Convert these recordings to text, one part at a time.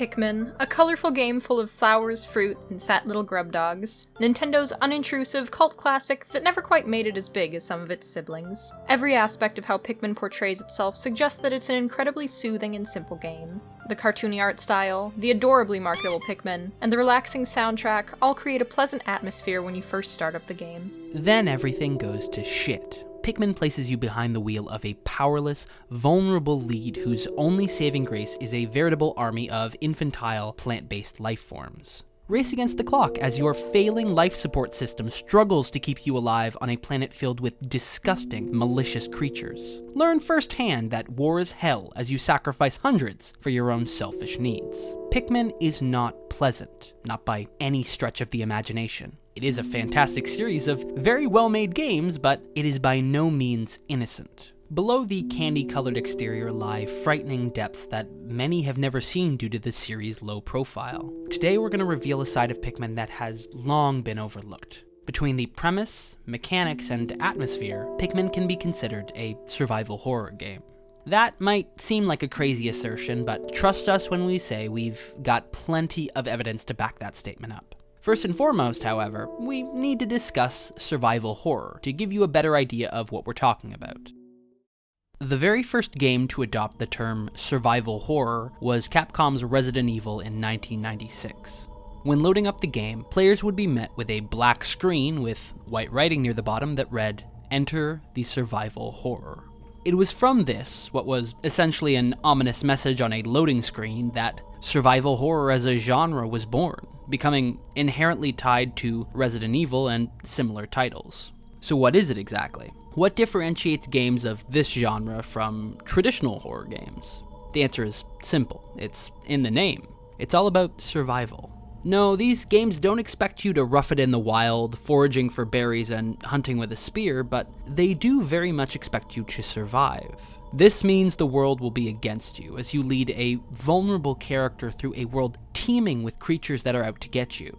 Pikmin, a colorful game full of flowers, fruit, and fat little grub dogs. Nintendo's unintrusive cult classic that never quite made it as big as some of its siblings. Every aspect of how Pikmin portrays itself suggests that it's an incredibly soothing and simple game. The cartoony art style, the adorably marketable Pikmin, and the relaxing soundtrack all create a pleasant atmosphere when you first start up the game. Then everything goes to shit. Pikmin places you behind the wheel of a powerless, vulnerable lead whose only saving grace is a veritable army of infantile, plant-based life forms. Race against the clock as your failing life support system struggles to keep you alive on a planet filled with disgusting, malicious creatures. Learn firsthand that war is hell as you sacrifice hundreds for your own selfish needs. Pikmin is not pleasant, not by any stretch of the imagination. It is a fantastic series of very well-made games, but it is by no means innocent. Below the candy-colored exterior lie frightening depths that many have never seen due to the series' low profile. Today we're going to reveal a side of Pikmin that has long been overlooked. Between the premise, mechanics, and atmosphere, Pikmin can be considered a survival horror game. That might seem like a crazy assertion, but trust us when we say we've got plenty of evidence to back that statement up. First and foremost, however, we need to discuss survival horror to give you a better idea of what we're talking about. The very first game to adopt the term survival horror was Capcom's Resident Evil in 1996. When loading up the game, players would be met with a black screen with white writing near the bottom that read, "Enter the survival horror." It was from this, what was essentially an ominous message on a loading screen, that survival horror as a genre was born, becoming inherently tied to Resident Evil and similar titles. So what is it exactly? What differentiates games of this genre from traditional horror games? The answer is simple. It's in the name. It's all about survival. No, these games don't expect you to rough it in the wild, foraging for berries and hunting with a spear, but they do very much expect you to survive. This means the world will be against you as you lead a vulnerable character through a world teeming with creatures that are out to get you.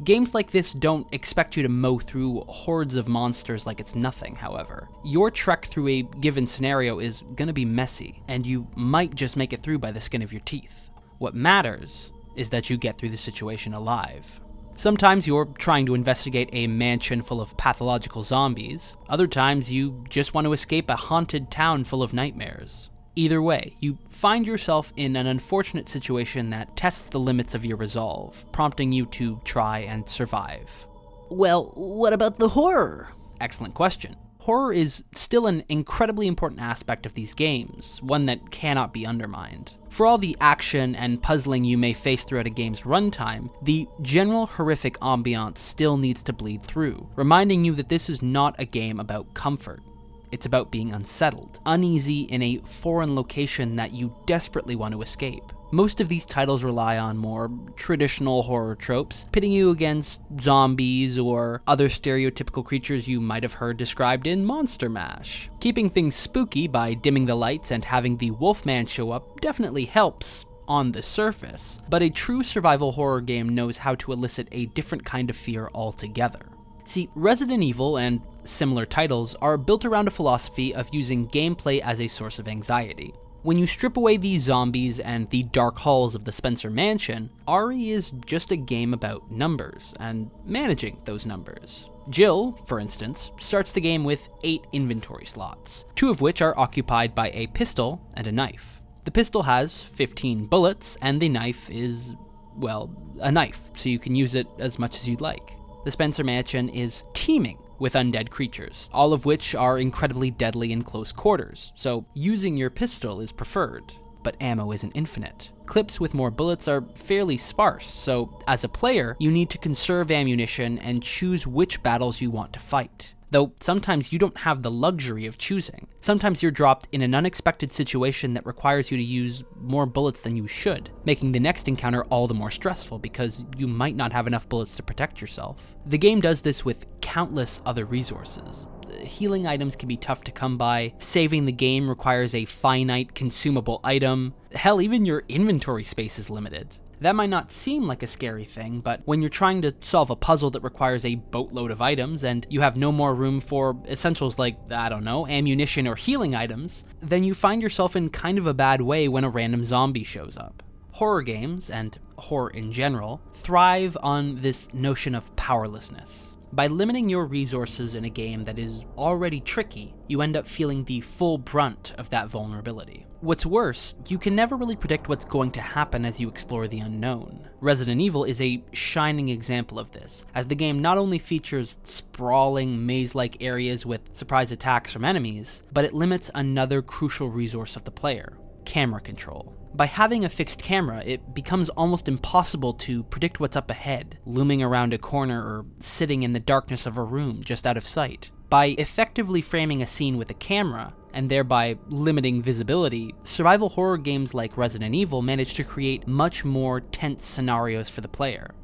Games like this don't expect you to mow through hordes of monsters like it's nothing, however. Your trek through a given scenario is gonna be messy, and you might just make it through by the skin of your teeth. What matters is that you get through the situation alive. Sometimes you're trying to investigate a mansion full of pathological zombies. Other times you just want to escape a haunted town full of nightmares. Either way, you find yourself in an unfortunate situation that tests the limits of your resolve, prompting you to try and survive. Well, what about the horror? Excellent question. Horror is still an incredibly important aspect of these games, one that cannot be undermined. For all the action and puzzling you may face throughout a game's runtime, the general horrific ambiance still needs to bleed through, reminding you that this is not a game about comfort. It's about being unsettled, uneasy in a foreign location that you desperately want to escape. Most of these titles rely on more traditional horror tropes, pitting you against zombies or other stereotypical creatures you might have heard described in Monster Mash. Keeping things spooky by dimming the lights and having the Wolfman show up definitely helps on the surface, but a true survival horror game knows how to elicit a different kind of fear altogether. See, Resident Evil and similar titles are built around a philosophy of using gameplay as a source of anxiety. When you strip away the zombies and the dark halls of the Spencer Mansion, RE is just a game about numbers and managing those numbers. Jill, for instance, starts the game with 8 inventory slots, 2 of which are occupied by a pistol and a knife. The pistol has 15 bullets, and the knife is, well, a knife, so you can use it as much as you'd like. The Spencer Mansion is teeming with undead creatures, all of which are incredibly deadly in close quarters, so using your pistol is preferred. But ammo isn't infinite. Clips with more bullets are fairly sparse, so as a player, you need to conserve ammunition and choose which battles you want to fight. Though sometimes you don't have the luxury of choosing. Sometimes you're dropped in an unexpected situation that requires you to use more bullets than you should, making the next encounter all the more stressful because you might not have enough bullets to protect yourself. The game does this with countless other resources. Healing items can be tough to come by, saving the game requires a finite consumable item, hell, even your inventory space is limited. That might not seem like a scary thing, but when you're trying to solve a puzzle that requires a boatload of items and you have no more room for essentials like, ammunition or healing items, then you find yourself in kind of a bad way when a random zombie shows up. Horror games, and horror in general, thrive on this notion of powerlessness. By limiting your resources in a game that is already tricky, you end up feeling the full brunt of that vulnerability. What's worse, you can never really predict what's going to happen as you explore the unknown. Resident Evil is a shining example of this, as the game not only features sprawling, maze-like areas with surprise attacks from enemies, but it limits another crucial resource of the player: camera control. By having a fixed camera, it becomes almost impossible to predict what's up ahead, looming around a corner or sitting in the darkness of a room just out of sight. By effectively framing a scene with a camera, and thereby limiting visibility, survival horror games like Resident Evil manage to create much more tense scenarios for the player.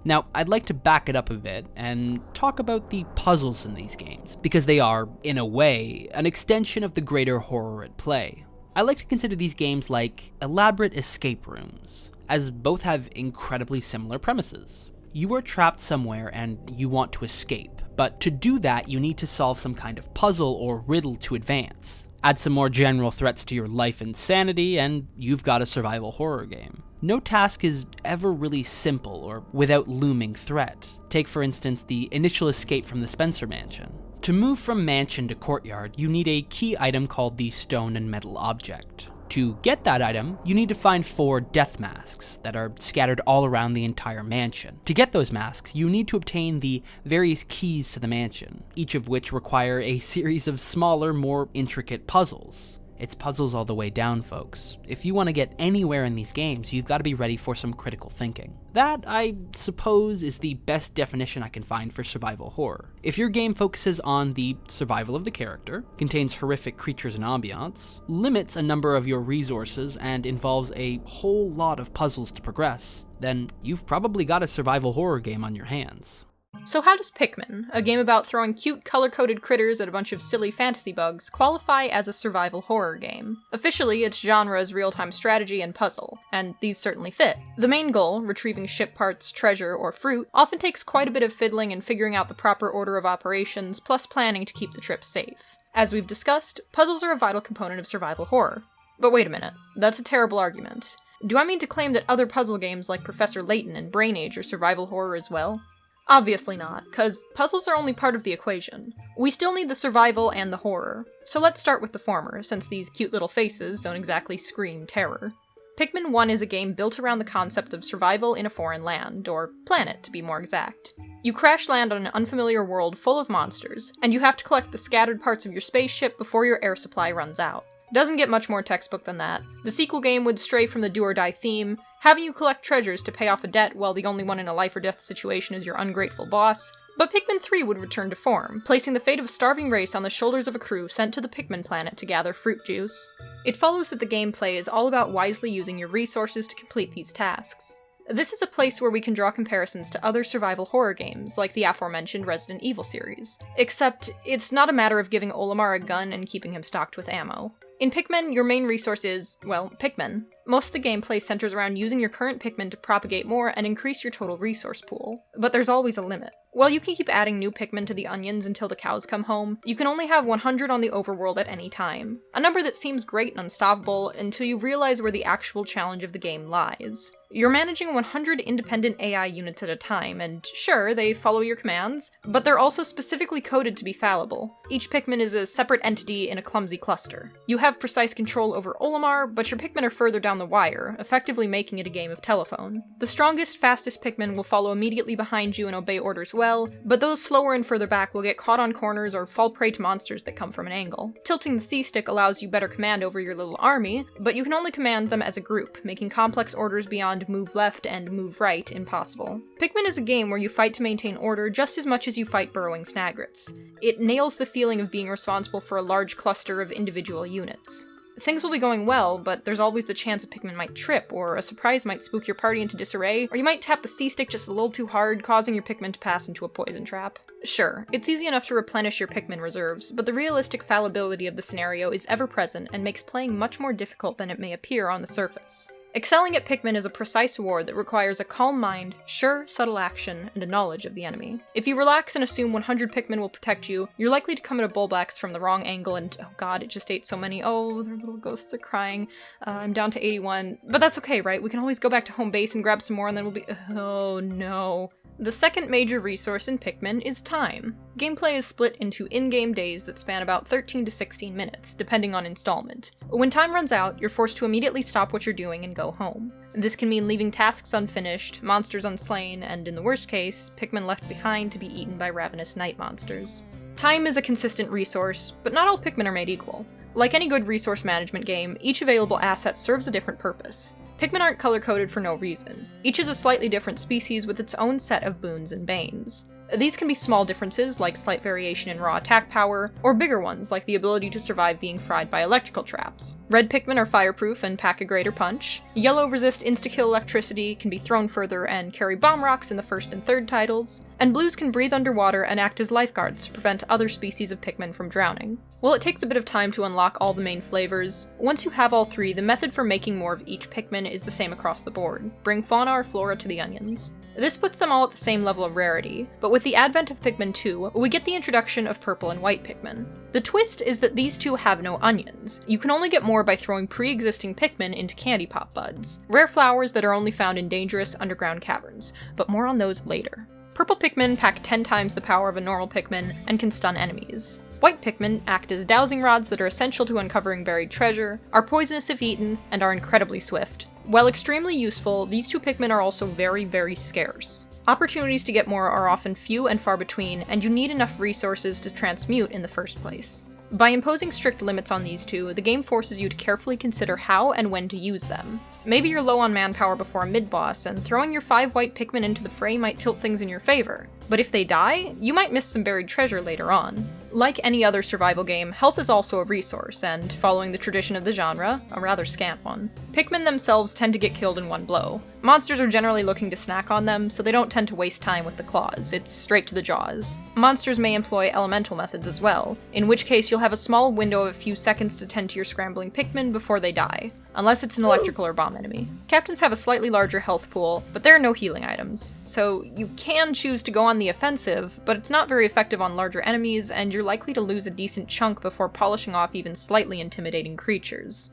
Now, I'd like to back it up a bit and talk about the puzzles in these games, because they are, in a way, an extension of the greater horror at play. I like to consider these games like elaborate escape rooms, as both have incredibly similar premises. You are trapped somewhere and you want to escape, but to do that you need to solve some kind of puzzle or riddle to advance. Add some more general threats to your life and sanity, and you've got a survival horror game. No task is ever really simple or without looming threat. Take for instance the initial escape from the Spencer mansion. To move from mansion to courtyard, you need a key item called the stone and metal object. To get that item, you need to find 4 death masks that are scattered all around the entire mansion. To get those masks, you need to obtain the various keys to the mansion, each of which require a series of smaller, more intricate puzzles. It's puzzles all the way down, folks. If you want to get anywhere in these games, you've got to be ready for some critical thinking. That, I suppose, is the best definition I can find for survival horror. If your game focuses on the survival of the character, contains horrific creatures and ambiance, limits a number of your resources, and involves a whole lot of puzzles to progress, then you've probably got a survival horror game on your hands. So how does Pikmin, a game about throwing cute color-coded critters at a bunch of silly fantasy bugs, qualify as a survival horror game? Officially, its genre is real-time strategy and puzzle, and these certainly fit. The main goal, retrieving ship parts, treasure, or fruit, often takes quite a bit of fiddling and figuring out the proper order of operations, plus planning to keep the trip safe. As we've discussed, puzzles are a vital component of survival horror. But wait a minute, that's a terrible argument. Do I mean to claim that other puzzle games like Professor Layton and Brain Age are survival horror as well? Obviously not, cause puzzles are only part of the equation. We still need the survival and the horror. So let's start with the former, since these cute little faces don't exactly scream terror. Pikmin 1 is a game built around the concept of survival in a foreign land, or planet to be more exact. You crash land on an unfamiliar world full of monsters, and you have to collect the scattered parts of your spaceship before your air supply runs out. Doesn't get much more textbook than that. The sequel game would stray from the do-or-die theme, having you collect treasures to pay off a debt while the only one in a life-or-death situation is your ungrateful boss. But Pikmin 3 would return to form, placing the fate of a starving race on the shoulders of a crew sent to the Pikmin planet to gather fruit juice. It follows that the gameplay is all about wisely using your resources to complete these tasks. This is a place where we can draw comparisons to other survival horror games, like the aforementioned Resident Evil series. Except, it's not a matter of giving Olimar a gun and keeping him stocked with ammo. In Pikmin, your main resource is, well, Pikmin. Most of the gameplay centers around using your current Pikmin to propagate more and increase your total resource pool. But there's always a limit. While you can keep adding new Pikmin to the onions until the cows come home, you can only have 100 on the overworld at any time. A number that seems great and unstoppable until you realize where the actual challenge of the game lies. You're managing 100 independent AI units at a time, and sure, they follow your commands, but they're also specifically coded to be fallible. Each Pikmin is a separate entity in a clumsy cluster. You have precise control over Olimar, but your Pikmin are further down the wire, effectively making it a game of telephone. The strongest, fastest Pikmin will follow immediately behind you and obey orders well, but those slower and further back will get caught on corners or fall prey to monsters that come from an angle. Tilting the C-stick allows you better command over your little army, but you can only command them as a group, making complex orders beyond move left and move right impossible. Pikmin is a game where you fight to maintain order just as much as you fight burrowing snagrets. It nails the feeling of being responsible for a large cluster of individual units. Things will be going well, but there's always the chance a Pikmin might trip, or a surprise might spook your party into disarray, or you might tap the C-stick just a little too hard, causing your Pikmin to pass into a poison trap. Sure, it's easy enough to replenish your Pikmin reserves, but the realistic fallibility of the scenario is ever present and makes playing much more difficult than it may appear on the surface. Excelling at Pikmin is a precise war that requires a calm mind, sure, subtle action, and a knowledge of the enemy. If you relax and assume 100 Pikmin will protect you, you're likely to come at a Bulbax from the wrong angle and, oh god, it just ate so many. Oh, their little ghosts are crying. I'm down to 81. But that's okay, right? We can always go back to home base and grab some more and then we'll be— oh no. The second major resource in Pikmin is time. Gameplay is split into in-game days that span about 13 to 16 minutes, depending on installment. When time runs out, you're forced to immediately stop what you're doing and go home. This can mean leaving tasks unfinished, monsters unslain, and in the worst case, Pikmin left behind to be eaten by ravenous night monsters. Time is a consistent resource, but not all Pikmin are made equal. Like any good resource management game, each available asset serves a different purpose. Pikmin aren't color-coded for no reason. Each is a slightly different species with its own set of boons and banes. These can be small differences, like slight variation in raw attack power, or bigger ones, like the ability to survive being fried by electrical traps. Red Pikmin are fireproof and pack a greater punch. Yellow resist insta-kill electricity, can be thrown further, and carry bomb rocks in the first and third titles. And blues can breathe underwater and act as lifeguards to prevent other species of Pikmin from drowning. While it takes a bit of time to unlock all the main flavors, once you have all three, the method for making more of each Pikmin is the same across the board. Bring fauna or flora to the onions. This puts them all at the same level of rarity, but with the advent of Pikmin 2, we get the introduction of purple and white Pikmin. The twist is that these two have no onions. You can only get more by throwing pre-existing Pikmin into candy pop buds, rare flowers that are only found in dangerous underground caverns, but more on those later. Purple Pikmin pack 10 times the power of a normal Pikmin and can stun enemies. White Pikmin act as dowsing rods that are essential to uncovering buried treasure, are poisonous if eaten, and are incredibly swift. While extremely useful, these two Pikmin are also very, very scarce. Opportunities to get more are often few and far between, and you need enough resources to transmute in the first place. By imposing strict limits on these two, the game forces you to carefully consider how and when to use them. Maybe you're low on manpower before a mid-boss, and throwing your 5 white Pikmin into the fray might tilt things in your favor. But if they die, you might miss some buried treasure later on. Like any other survival game, health is also a resource, and following the tradition of the genre, a rather scant one. Pikmin themselves tend to get killed in one blow. Monsters are generally looking to snack on them, so they don't tend to waste time with the claws, it's straight to the jaws. Monsters may employ elemental methods as well, in which case you'll have a small window of a few seconds to tend to your scrambling Pikmin before they die, unless it's an electrical or bomb enemy. Captains have a slightly larger health pool, but there are no healing items, so you can choose to go on the offensive, but it's not very effective on larger enemies, and you're likely to lose a decent chunk before polishing off even slightly intimidating creatures.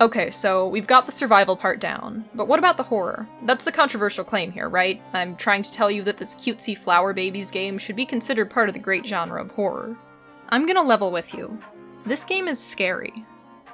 Okay, so we've got the survival part down, but what about the horror? That's the controversial claim here, right? I'm trying to tell you that this cutesy flower babies game should be considered part of the great genre of horror. I'm gonna level with you. This game is scary.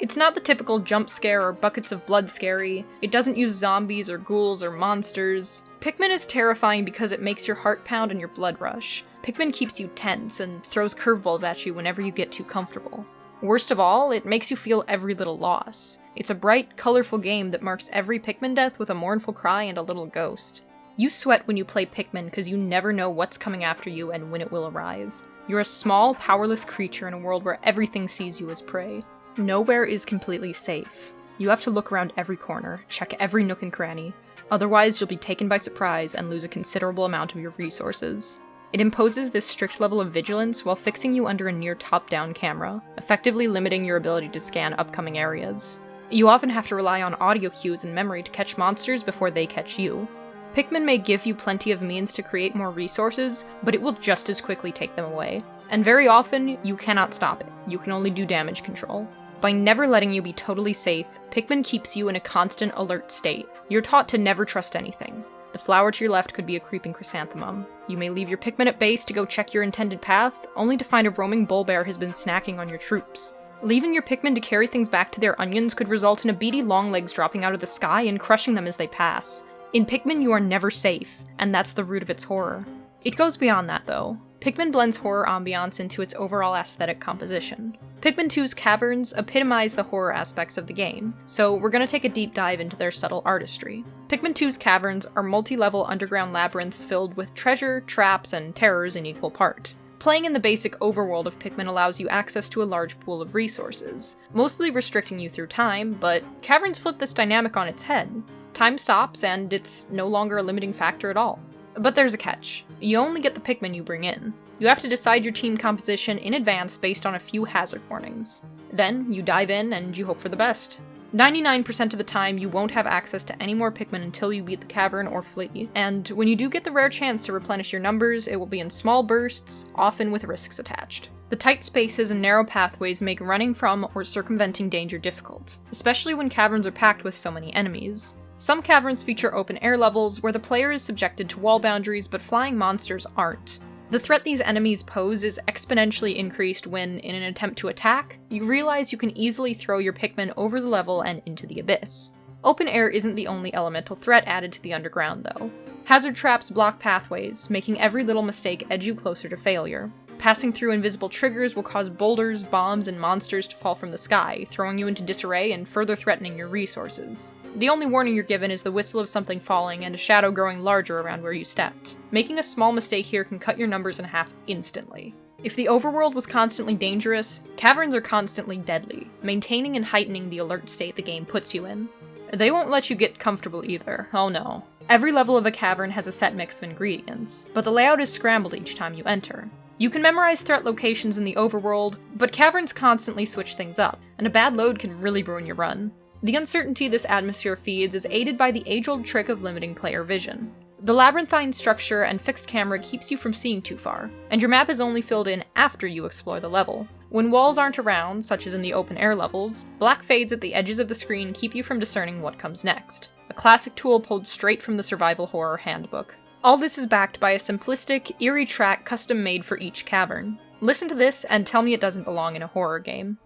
It's not the typical jump scare or buckets of blood scary, it doesn't use zombies or ghouls or monsters. Pikmin is terrifying because it makes your heart pound and your blood rush. Pikmin keeps you tense and throws curveballs at you whenever you get too comfortable. Worst of all, it makes you feel every little loss. It's a bright, colorful game that marks every Pikmin death with a mournful cry and a little ghost. You sweat when you play Pikmin because you never know what's coming after you and when it will arrive. You're a small, powerless creature in a world where everything sees you as prey. Nowhere is completely safe. You have to look around every corner, check every nook and cranny. Otherwise, you'll be taken by surprise and lose a considerable amount of your resources. It imposes this strict level of vigilance while fixing you under a near top-down camera, effectively limiting your ability to scan upcoming areas. You often have to rely on audio cues and memory to catch monsters before they catch you. Pikmin may give you plenty of means to create more resources, but it will just as quickly take them away. And very often, you cannot stop it. You can only do damage control. By never letting you be totally safe, Pikmin keeps you in a constant alert state. You're taught to never trust anything. The flower to your left could be a creeping chrysanthemum. You may leave your Pikmin at base to go check your intended path, only to find a roaming bullbear has been snacking on your troops. Leaving your Pikmin to carry things back to their onions could result in a beady longlegs dropping out of the sky and crushing them as they pass. In Pikmin, you are never safe, and that's the root of its horror. It goes beyond that, though. Pikmin blends horror ambiance into its overall aesthetic composition. Pikmin 2's caverns epitomize the horror aspects of the game, so we're gonna take a deep dive into their subtle artistry. Pikmin 2's caverns are multi-level underground labyrinths filled with treasure, traps, and terrors in equal part. Playing in the basic overworld of Pikmin allows you access to a large pool of resources, mostly restricting you through time, but caverns flip this dynamic on its head. Time stops, and it's no longer a limiting factor at all. But there's a catch. You only get the Pikmin you bring in. You have to decide your team composition in advance based on a few hazard warnings. Then, you dive in and you hope for the best. 99% of the time, you won't have access to any more Pikmin until you beat the cavern or flee, and when you do get the rare chance to replenish your numbers, it will be in small bursts, often with risks attached. The tight spaces and narrow pathways make running from or circumventing danger difficult, especially when caverns are packed with so many enemies. Some caverns feature open air levels where the player is subjected to wall boundaries, but flying monsters aren't. The threat these enemies pose is exponentially increased when, in an attempt to attack, you realize you can easily throw your Pikmin over the level and into the abyss. Open air isn't the only elemental threat added to the underground, though. Hazard traps block pathways, making every little mistake edge you closer to failure. Passing through invisible triggers will cause boulders, bombs, and monsters to fall from the sky, throwing you into disarray and further threatening your resources. The only warning you're given is the whistle of something falling and a shadow growing larger around where you stepped. Making a small mistake here can cut your numbers in half instantly. If the overworld was constantly dangerous, caverns are constantly deadly, maintaining and heightening the alert state the game puts you in. They won't let you get comfortable either, oh no. Every level of a cavern has a set mix of ingredients, but the layout is scrambled each time you enter. You can memorize threat locations in the overworld, but caverns constantly switch things up, and a bad load can really ruin your run. The uncertainty this atmosphere feeds is aided by the age-old trick of limiting player vision. The labyrinthine structure and fixed camera keeps you from seeing too far, and your map is only filled in after you explore the level. When walls aren't around, such as in the open air levels, black fades at the edges of the screen keep you from discerning what comes next. A classic tool pulled straight from the survival horror handbook. All this is backed by a simplistic, eerie track custom made for each cavern. Listen to this and tell me it doesn't belong in a horror game.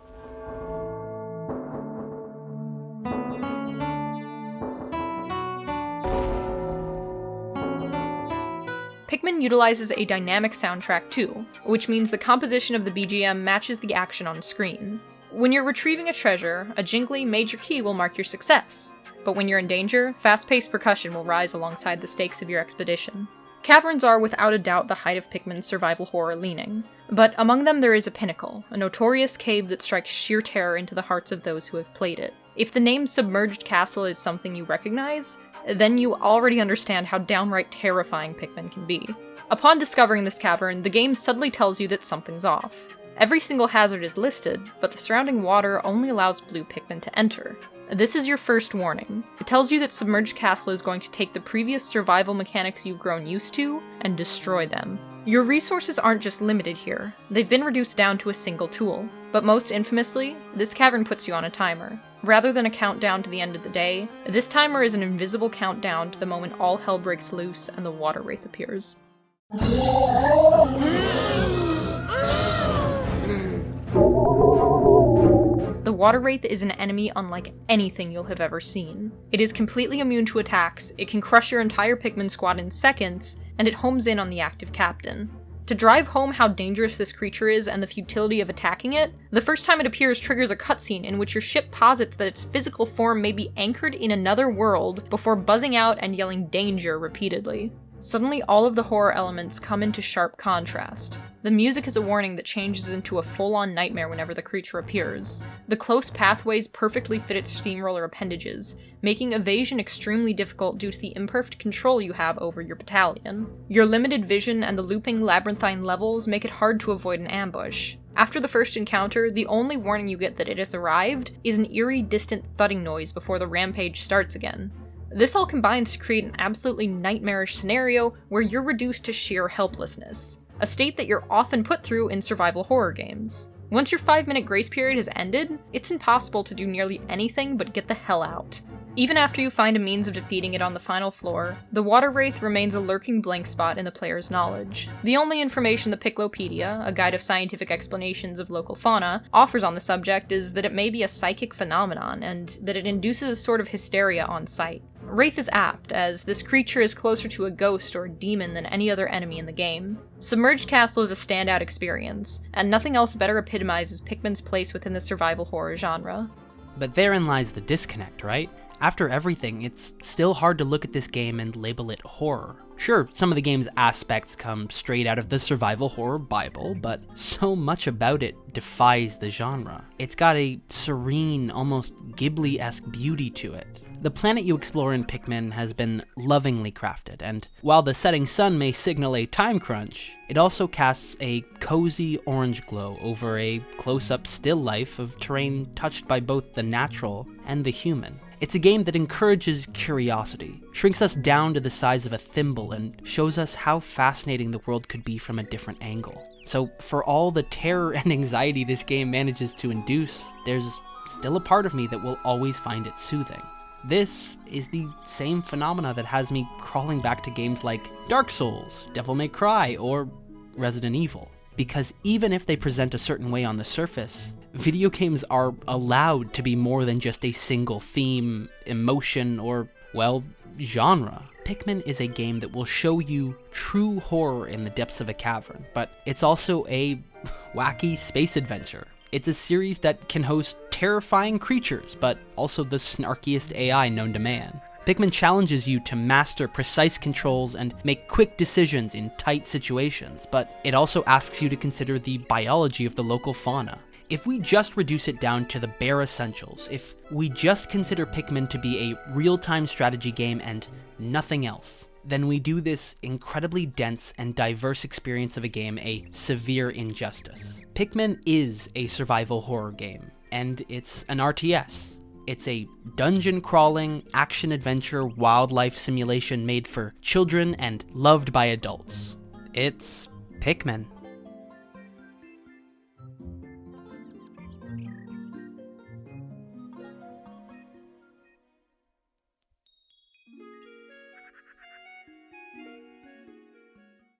Pikmin utilizes a dynamic soundtrack too, which means the composition of the BGM matches the action on screen. When you're retrieving a treasure, a jingly major key will mark your success, but when you're in danger, fast-paced percussion will rise alongside the stakes of your expedition. Caverns are without a doubt the height of Pikmin's survival horror leaning, but among them there is a pinnacle, a notorious cave that strikes sheer terror into the hearts of those who have played it. If the name Submerged Castle is something you recognize, then you already understand how downright terrifying Pikmin can be. Upon discovering this cavern, the game subtly tells you that something's off. Every single hazard is listed, but the surrounding water only allows blue Pikmin to enter. This is your first warning. It tells you that Submerged Castle is going to take the previous survival mechanics you've grown used to and destroy them. Your resources aren't just limited here, they've been reduced down to a single tool. But most infamously, this cavern puts you on a timer. Rather than a countdown to the end of the day, this timer is an invisible countdown to the moment all hell breaks loose and the water wraith appears. The water wraith is an enemy unlike anything you'll have ever seen. It is completely immune to attacks, it can crush your entire Pikmin squad in seconds, and it homes in on the active captain. To drive home how dangerous this creature is and the futility of attacking it, the first time it appears triggers a cutscene in which your ship posits that its physical form may be anchored in another world before buzzing out and yelling danger repeatedly. Suddenly all of the horror elements come into sharp contrast. The music is a warning that changes into a full-on nightmare whenever the creature appears. The close pathways perfectly fit its steamroller appendages, making evasion extremely difficult due to the imperfect control you have over your battalion. Your limited vision and the looping labyrinthine levels make it hard to avoid an ambush. After the first encounter, the only warning you get that it has arrived is an eerie, distant thudding noise before the rampage starts again. This all combines to create an absolutely nightmarish scenario where you're reduced to sheer helplessness, a state that you're often put through in survival horror games. Once your 5-minute grace period has ended, it's impossible to do nearly anything but get the hell out. Even after you find a means of defeating it on the final floor, the water wraith remains a lurking blank spot in the player's knowledge. The only information the Piclopedia, a guide of scientific explanations of local fauna, offers on the subject is that it may be a psychic phenomenon, and that it induces a sort of hysteria on sight. Wraith is apt, as this creature is closer to a ghost or a demon than any other enemy in the game. Submerged Castle is a standout experience, and nothing else better epitomizes Pikmin's place within the survival horror genre. But therein lies the disconnect, right? After everything, it's still hard to look at this game and label it horror. Sure, some of the game's aspects come straight out of the survival horror Bible, but so much about it defies the genre. It's got a serene, almost Ghibli-esque beauty to it. The planet you explore in Pikmin has been lovingly crafted, and while the setting sun may signal a time crunch, it also casts a cozy orange glow over a close-up still life of terrain touched by both the natural and the human. It's a game that encourages curiosity, shrinks us down to the size of a thimble, and shows us how fascinating the world could be from a different angle. So for all the terror and anxiety this game manages to induce, there's still a part of me that will always find it soothing. This is the same phenomena that has me crawling back to games like Dark Souls, Devil May Cry, or Resident Evil. Because even if they present a certain way on the surface, video games are allowed to be more than just a single theme, emotion, or, well, genre. Pikmin is a game that will show you true horror in the depths of a cavern, but it's also a wacky space adventure. It's a series that can host terrifying creatures, but also the snarkiest AI known to man. Pikmin challenges you to master precise controls and make quick decisions in tight situations, but it also asks you to consider the biology of the local fauna. If we just reduce it down to the bare essentials, if we just consider Pikmin to be a real-time strategy game and nothing else, then we do this incredibly dense and diverse experience of a game a severe injustice. Pikmin is a survival horror game, and it's an RTS. It's a dungeon-crawling, action-adventure, wildlife simulation made for children and loved by adults. It's Pikmin.